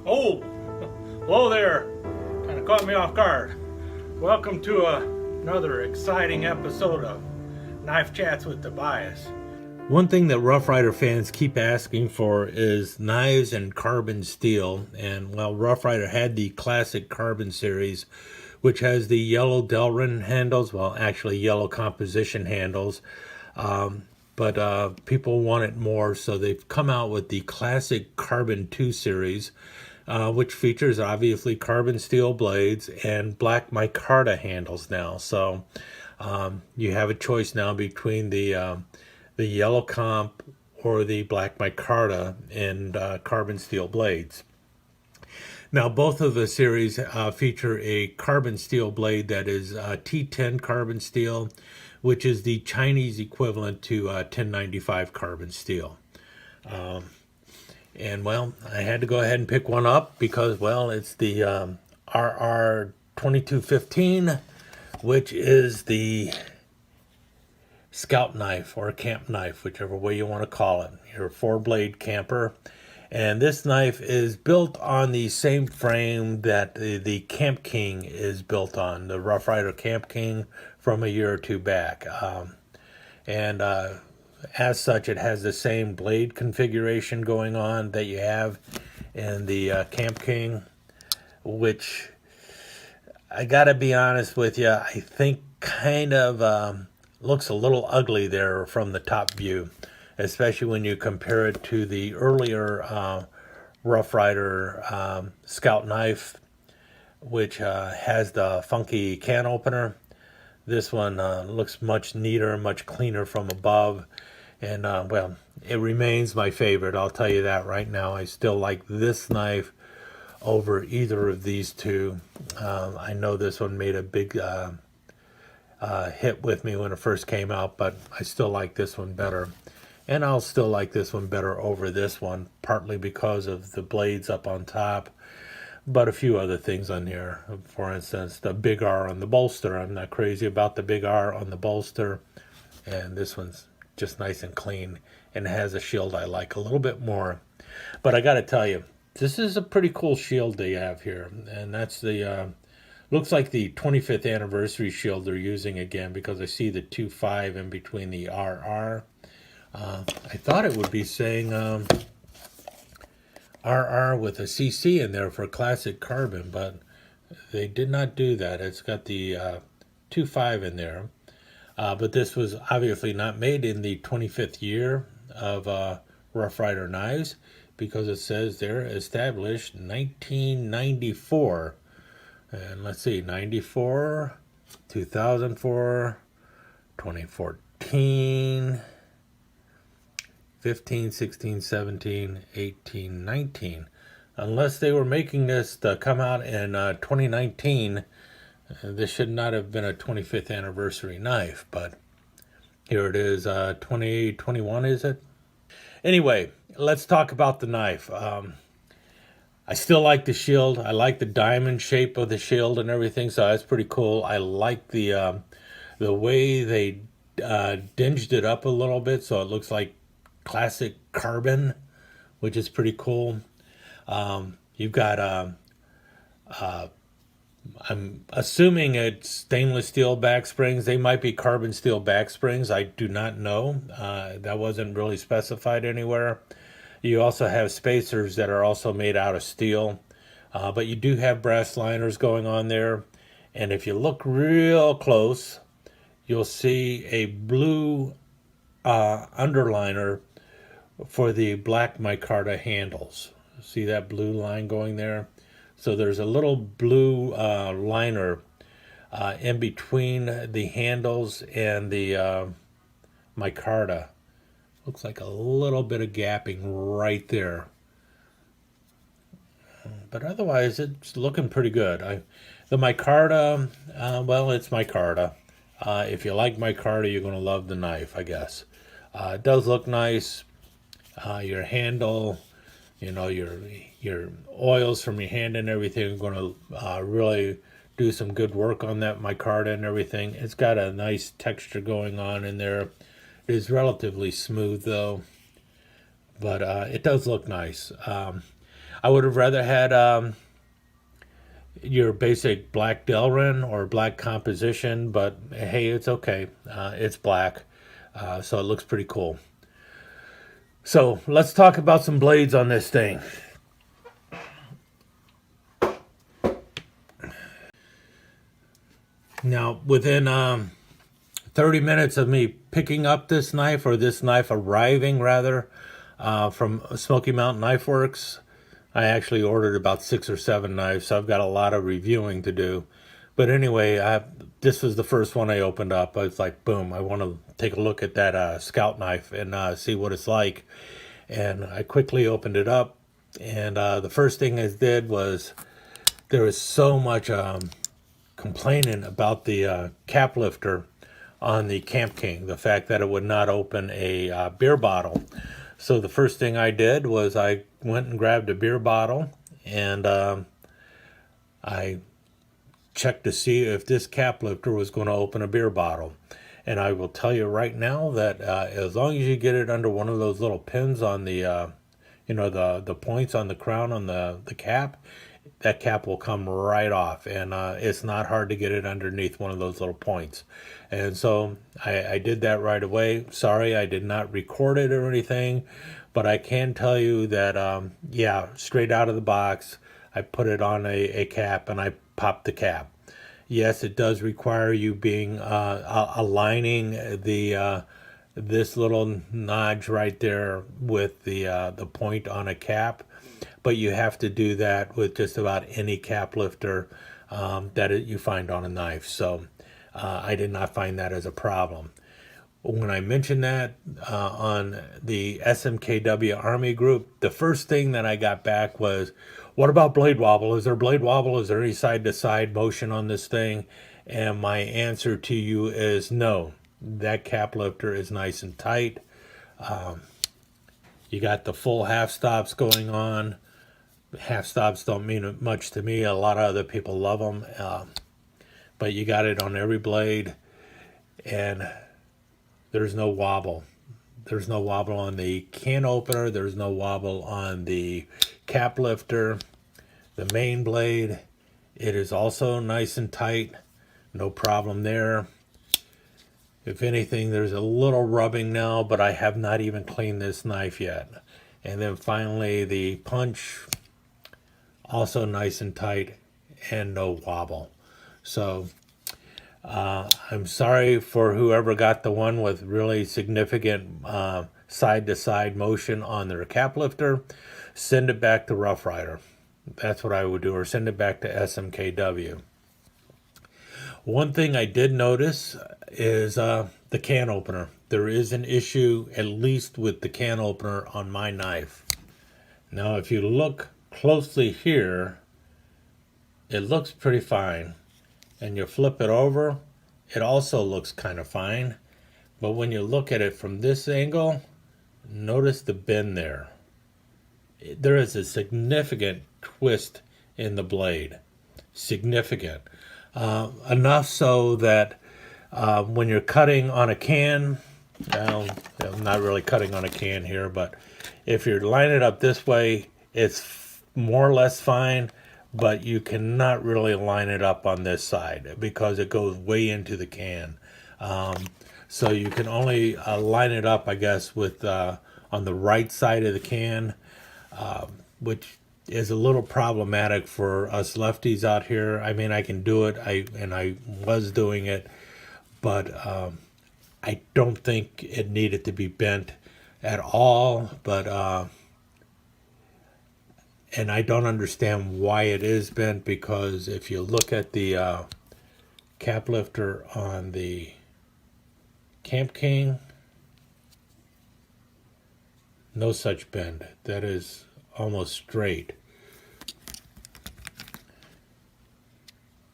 Oh, hello there. Kind of caught me off guard. Welcome to another exciting episode of Knife Chats with Tobias. One thing that Rough Ryder fans keep asking for is knives and carbon steel. And well, Rough Ryder had the classic carbon series, which has the yellow Delrin handles, well, actually yellow composition handles. But people want it more, so they've come out with the classic Carbon 2 series, which features obviously carbon steel blades and black micarta handles now. So you have a choice now between the yellow comp or the black micarta and carbon steel blades. Now, both of the series feature a carbon steel blade that is T10 carbon steel, which is the Chinese equivalent to 1095 carbon steel. And well, I had to go ahead and pick one up because, well, it's the RR 2215, which is the scout knife or camp knife, whichever way you want to call it, your 4-blade camper. And this knife is built on the same frame that the Camp King is built on, the Rough Ryder Camp King from a year or two back. And as such, it has the same blade configuration going on that you have in the Camp King, which I gotta be honest with you, I think kind of looks a little ugly there from the top view, especially when you compare it to the earlier Rough Ryder Scout knife, which has the funky can opener. This one looks much neater, much cleaner from above, and well, it remains my favorite. I'll tell you that right now. I still like this knife over either of these two. I know this one made a big hit with me when it first came out, but I still like this one better. And I'll still like this one better over this one, partly because of the blades up on top, but a few other things on here. For instance, the big R on the bolster. I'm not crazy about the big R on the bolster. And this one's just nice and clean and has a shield I like a little bit more. But I got to tell you, this is a pretty cool shield they have here. And that's the, looks like the 25th anniversary shield they're using again, because I see the 2.5 in between the RR. I thought it would be saying RR with a CC in there for classic carbon, but they did not do that. It's got the 2.5 in there. But this was obviously not made in the 25th year of Rough Ryder knives, because it says they're established 1994. And let's see, 94, 2004, 2014... 15, 16, 17, 18, 19. Unless they were making this to come out in 2019, this should not have been a 25th anniversary knife, but here it is, 2021, is it? Anyway, let's talk about the knife. I still like the shield. I like the diamond shape of the shield and everything, so that's pretty cool. I like the way they dinged it up a little bit, so it looks like classic carbon, which is pretty cool. You've got I'm assuming it's stainless steel back springs. They might be carbon steel back springs. I do not know. That wasn't really specified anywhere. You also have spacers that are also made out of steel, but you do have brass liners going on there. And if you look real close, you'll see a blue underliner for the black micarta handles. See that blue line going there? So there's a little blue liner in between the handles and the micarta. Looks like a little bit of gapping right there. But otherwise, it's looking pretty good. The micarta, well, it's micarta. If you like micarta, you're going to love the knife, I guess. It does look nice. Your handle, you know, your oils from your hand and everything are going to really do some good work on that micarta and everything. It's got a nice texture going on in there. It is relatively smooth though, but it does look nice. I would have rather had your basic black Delrin or black composition, but hey, it's okay. It's black, so it looks pretty cool. So let's talk about some blades on this thing. Now, within 30 minutes of me picking up this knife, or this knife arriving rather, from Smoky Mountain Knife Works, I actually ordered about 6 or 7 knives, so I've got a lot of reviewing to do. But anyway, this was the first one I opened up. I was like, boom, I want to take a look at that Scout knife and see what it's like. And I quickly opened it up, and the first thing I did was, there was so much complaining about the cap lifter on the Camp King, the fact that it would not open a beer bottle. So the first thing I did was I went and grabbed a beer bottle, and I checked to see if this cap lifter was going to open a beer bottle. And I will tell you right now that as long as you get it under one of those little pins on the, the points on the crown on the cap, that cap will come right off. And it's not hard to get it underneath one of those little points. And so I did that right away. Sorry, I did not record it or anything, but I can tell you that, yeah, straight out of the box, I put it on a cap and I popped the cap. Yes, it does require you being aligning the this little notch right there with the point on a cap, but you have to do that with just about any cap lifter you find on a knife. So I did not find that as a problem. When I mentioned that on the SMKW Army group, the first thing that I got back was, what about blade wobble? Is there blade wobble? Is there any side-to-side motion on this thing? And my answer to you is no. That cap lifter is nice and tight. You got the full half stops going on. Half stops don't mean much to me. A lot of other people love them. But you got it on every blade. And there's no wobble. There's no wobble on the can opener. There's no wobble on the cap lifter. The main blade, it is also nice and tight. No problem there. If anything, there's a little rubbing now, but I have not even cleaned this knife yet. And then finally, the punch, also nice and tight and no wobble. So I'm sorry for whoever got the one with really significant side-to-side motion on their cap lifter. Send it back to Rough Ryder. That's what I would do, or send it back to SMKW. One thing I did notice is the can opener. There is an issue, at least with the can opener on my knife. Now, if you look closely here, it looks pretty fine. And you flip it over, it also looks kind of fine. But when you look at it from this angle, notice the bend there. There is a significant twist in the blade. Significant. Enough so that when you're cutting on a can, well, I'm not really cutting on a can here, but if you're lining it up this way, it's more or less fine. But you cannot really line it up on this side because it goes way into the can. So you can only line it up, I guess, with on the right side of the can, which is a little problematic for us lefties out here. I mean, I can do it, I was doing it, but I don't think it needed to be bent at all. But and I don't understand why it is bent, because if you look at the cap lifter on the Camp King, no such bend. That is almost straight.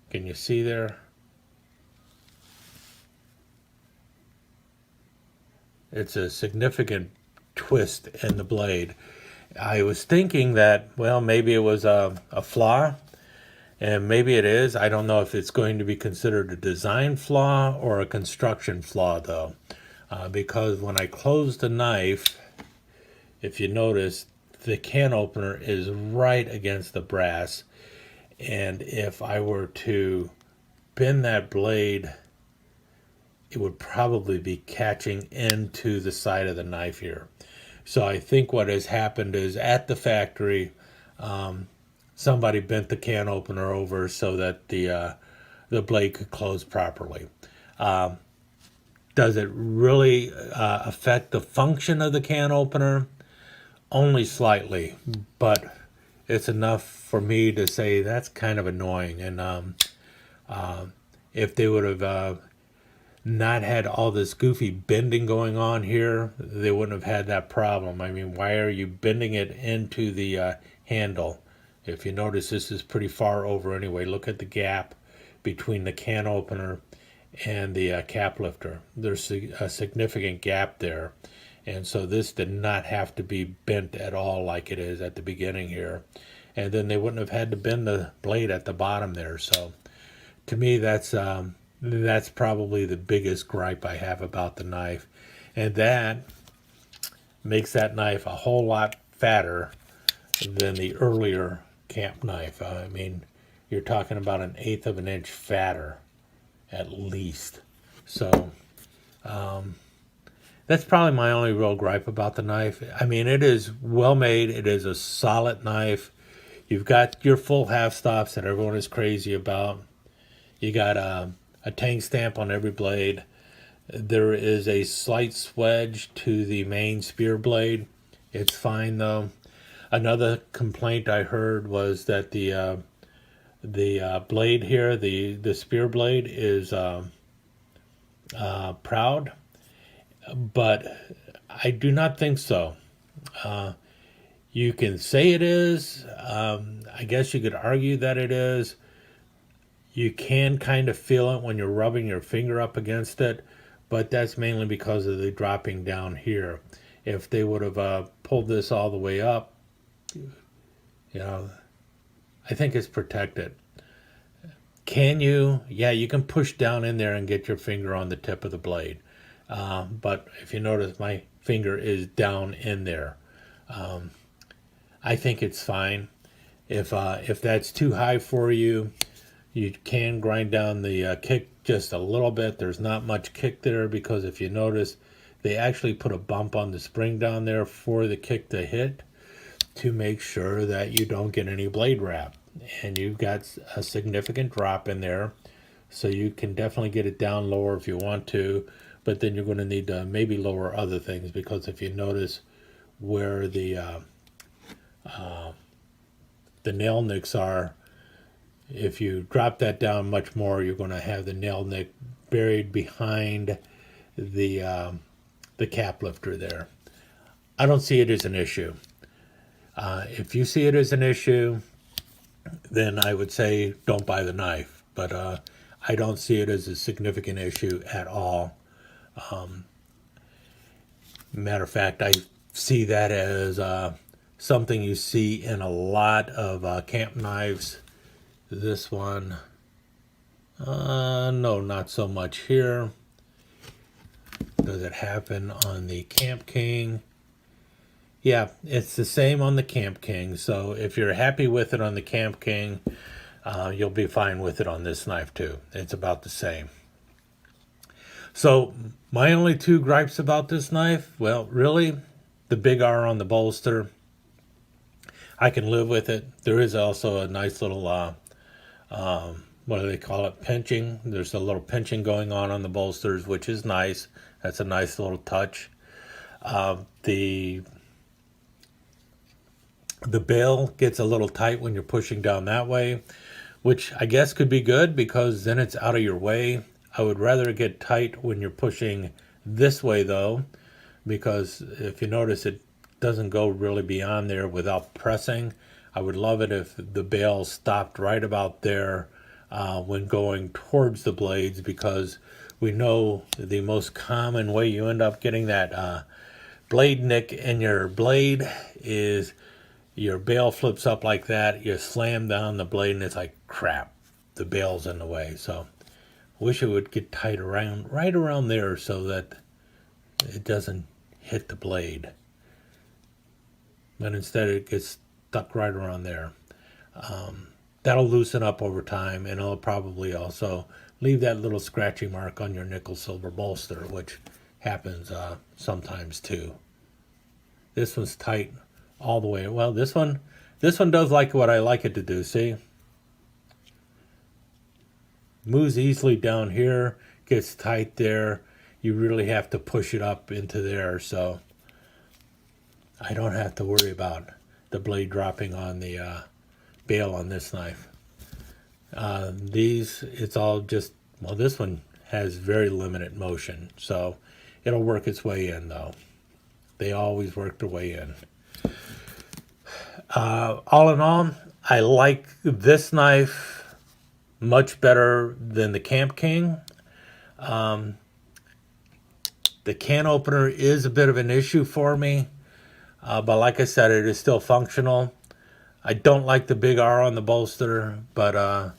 Can you see there? It's a significant twist in the blade. I was thinking that, well, maybe it was a flaw, and maybe it is. I don't know if it's going to be considered a design flaw or a construction flaw, though, because when I closed the knife, if you notice, the can opener is right against the brass, and if I were to bend that blade, it would probably be catching into the side of the knife here. So I think what has happened is at the factory, somebody bent the can opener over so that the blade could close properly. Does it really affect the function of the can opener? Only slightly, but it's enough for me to say that's kind of annoying. And if they would have not had all this goofy bending going on here, they wouldn't have had that problem. I mean, why are you bending it into the handle? If you notice, this is pretty far over anyway. Look at the gap between the can opener and the cap lifter. There's a significant gap there. And so this did not have to be bent at all like it is at the beginning here. And then they wouldn't have had to bend the blade at the bottom there. So to me, that's probably the biggest gripe I have about the knife. And that makes that knife a whole lot fatter than the earlier camp knife. I mean, you're talking about 1/8 of an inch fatter at least. So that's probably my only real gripe about the knife. I mean, it is well made. It is a solid knife. You've got your full half stops that everyone is crazy about. You got a tank stamp on every blade. There is a slight swedge to the main spear blade. It's fine though. Another complaint I heard was that the blade here, the spear blade, is proud, but I do not think so. You can say it is. I guess you could argue that it is. You can kind of feel it when you're rubbing your finger up against it, but that's mainly because of the dropping down here. If they would have pulled this all the way up, I think it's protected. Can you? Yeah, you can push down in there and get your finger on the tip of the blade. But if you notice, my finger is down in there. I think it's fine. If that's too high for you, you can grind down the kick just a little bit. There's not much kick there because if you notice, they actually put a bump on the spring down there for the kick to hit to make sure that you don't get any blade wrap. And you've got a significant drop in there, so you can definitely get it down lower if you want to, but then you're going to need to maybe lower other things, because if you notice where the nail nicks are, if you drop that down much more, you're going to have the nail nick buried behind the cap lifter there. I don't see it as an issue. If you see it as an issue, then I would say don't buy the knife. But I don't see it as a significant issue at all. Matter of fact, I see that as something you see in a lot of camp knives. This one, no, not so much here. Does it happen on the Camp King? Yeah, it's the same on the Camp King. So if you're happy with it on the Camp King, you'll be fine with it on this knife too. It's about the same. So my only two gripes about this knife, well, really, the big R on the bolster. I can live with it. There is also a nice little, what do they call it, pinching. There's a little pinching going on the bolsters, which is nice. That's a nice little touch. The bail gets a little tight when you're pushing down that way, which I guess could be good because then it's out of your way. I would rather it get tight when you're pushing this way though, because if you notice, it doesn't go really beyond there without pressing. I would love it if the bail stopped right about there when going towards the blades, because we know the most common way you end up getting that blade nick in your blade is your bail flips up like that, you slam down the blade, and it's like, crap, the bail's in the way. So I wish it would get tight around, right around there, so that it doesn't hit the blade. but instead it gets stuck right around there. That'll loosen up over time, and it'll probably also leave that little scratchy mark on your nickel silver bolster, which happens sometimes too. This one's tight all the way. Well, this one does like what I like it to do. See, moves easily down here, gets tight there. You really have to push it up into there, so I don't have to worry about the blade dropping on the bail on this knife. It's all just, well, this one has very limited motion, so it'll work its way in though. They always work their way in. All in all, I like this knife much better than the Camp King. The can opener is a bit of an issue for me, but like I said, it is still functional. I don't like the big R on the bolster, but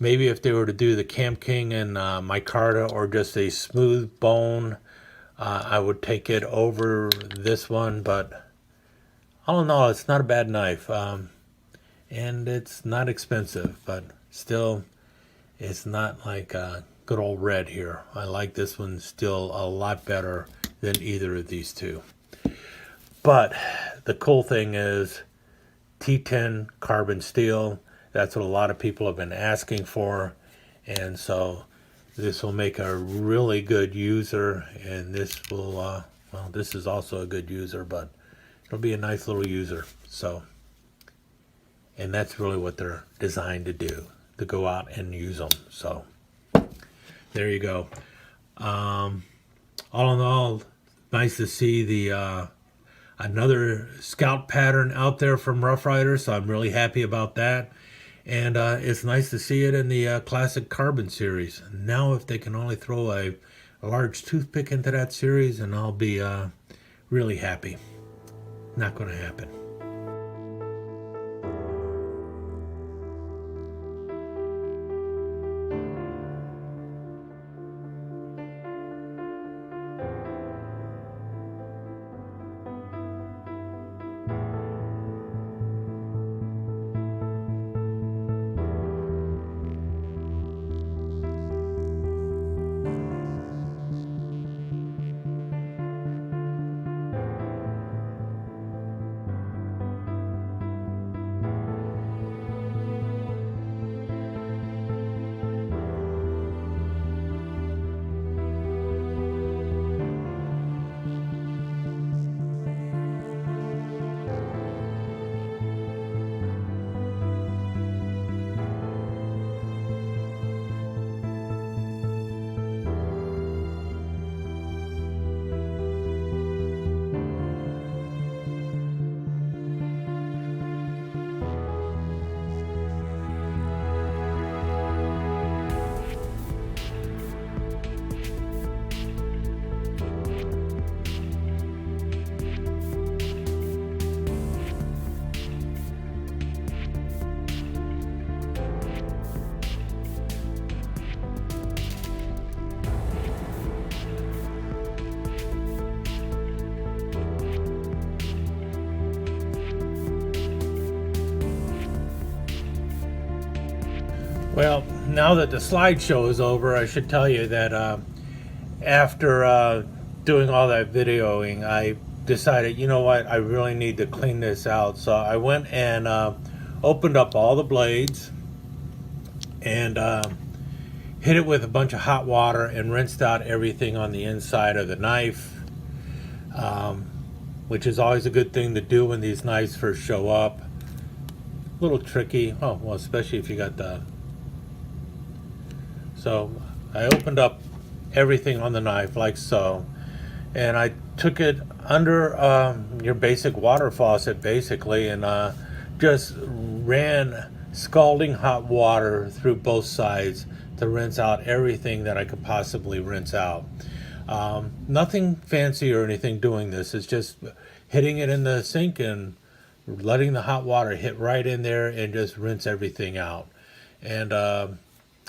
maybe if they were to do the Camp King and Micarta, or just a smooth bone, I would take it over this one. But all in all, it's not a bad knife, and it's not expensive, but still, it's not like good old red here. I like this one still a lot better than either of these two. But the cool thing is T10 Carbon Steel. That's what a lot of people have been asking for, and so this will make a really good user, and this will, well, this is also a good user, but it'll be a nice little user. So, and that's really what they're designed to do, to go out and use them. So there you go. All in all, nice to see the another scout pattern out there from Rough Ryder, so I'm really happy about that. And it's nice to see it in the classic carbon series. Now if they can only throw a large toothpick into that series, and I'll be really happy. Not going to happen. Well, now that the slideshow is over, I should tell you that after doing all that videoing, I decided, you know what, I really need to clean this out. So I went and opened up all the blades and hit it with a bunch of hot water and rinsed out everything on the inside of the knife, which is always a good thing to do when these knives first show up. A little tricky, oh well, especially if you got the... So I opened up everything on the knife like so, and I took it under your basic water faucet basically, and just ran scalding hot water through both sides to rinse out everything that I could possibly rinse out. Nothing fancy or anything doing this. It's just hitting it in the sink and letting the hot water hit right in there and just rinse everything out. And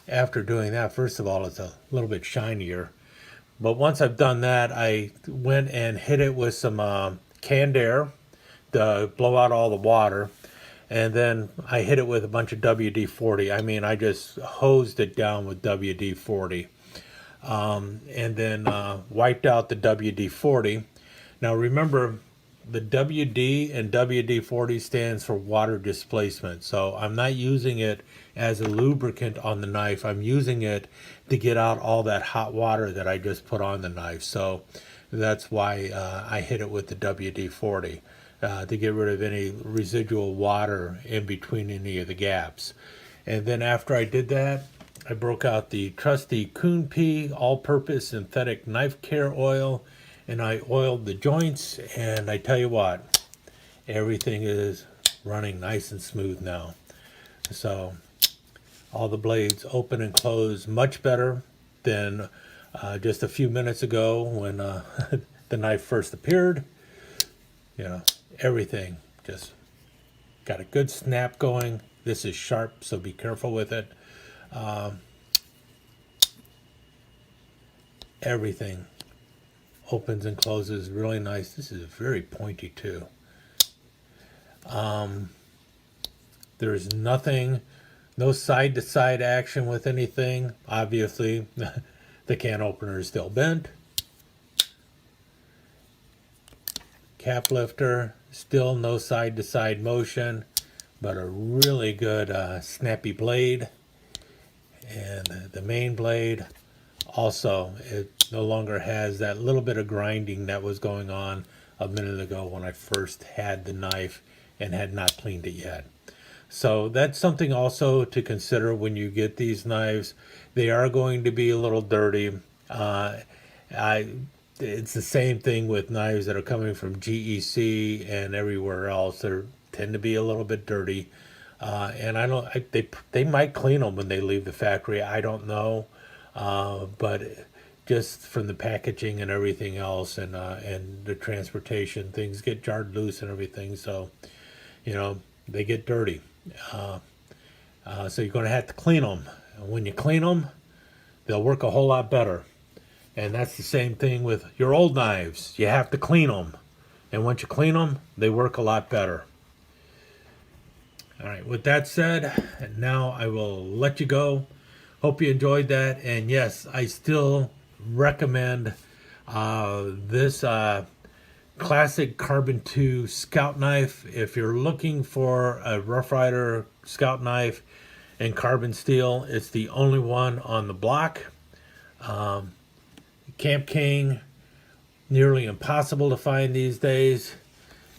after doing that, first of all, it's a little bit shinier. But once I've done that, I went and hit it with some canned air to blow out all the water. And then I hit it with a bunch of WD-40. I mean, I just hosed it down with WD-40. And then wiped out the WD-40. Now remember, the WD and WD-40 stands for water displacement. So I'm not using it as a lubricant on the knife. I'm using it to get out all that hot water that I just put on the knife. So that's why I hit it with the WD-40 to get rid of any residual water in between any of the gaps. And then after I did that, I broke out the trusty Coon Pea all-purpose synthetic knife care oil, and I oiled the joints, and I tell you what, everything is running nice and smooth now. So all the blades open and close much better than just a few minutes ago when the knife first appeared. You know, everything just got a good snap going. This is sharp, so be careful with it. Everything opens and closes really nice. This is very pointy too. There's nothing, no side-to-side action with anything. Obviously, the can opener is still bent. Cap lifter, still no side-to-side motion, but a really good snappy blade. And the main blade also, it no longer has that little bit of grinding that was going on a minute ago when I first had the knife and had not cleaned it yet. So that's something also to consider when you get these knives. They are going to be a little dirty. It's the same thing with knives that are coming from GEC and everywhere else. They tend to be a little bit dirty. And they might clean them when they leave the factory. I don't know. But just from the packaging and everything else, and the transportation, things get jarred loose and everything. So, you know, they get dirty. So you're going to have to clean them. And when you clean them, they'll work a whole lot better. And that's the same thing with your old knives. You have to clean them. And once you clean them, they work a lot better. All right, with that said, now I will let you go. Hope you enjoyed that. And yes, I still recommend this classic Carbon 2 Scout knife. If you're looking for a Rough Ryder Scout knife in carbon steel, it's the only one on the block. Camp King, nearly impossible to find these days.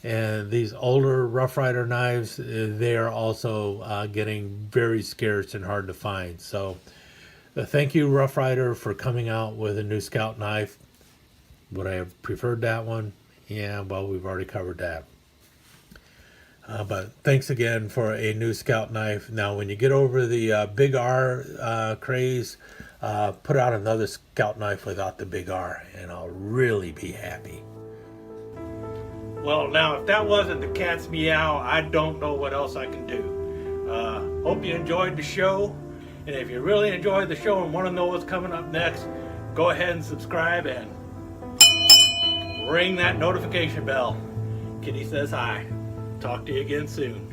And these older Rough Ryder knives, they are also getting very scarce and hard to find. So thank you, Rough Ryder, for coming out with a new Scout knife. Would I have preferred that one? Yeah, well, we've already covered that. But thanks again for a new Scout knife. Now, when you get over the big R craze, put out another Scout knife without the big R, and I'll really be happy. Well, now, if that wasn't the cat's meow, I don't know what else I can do. Hope you enjoyed the show. And if you really enjoyed the show and want to know what's coming up next, go ahead and subscribe and ring that notification bell. Kitty says hi. Talk to you again soon.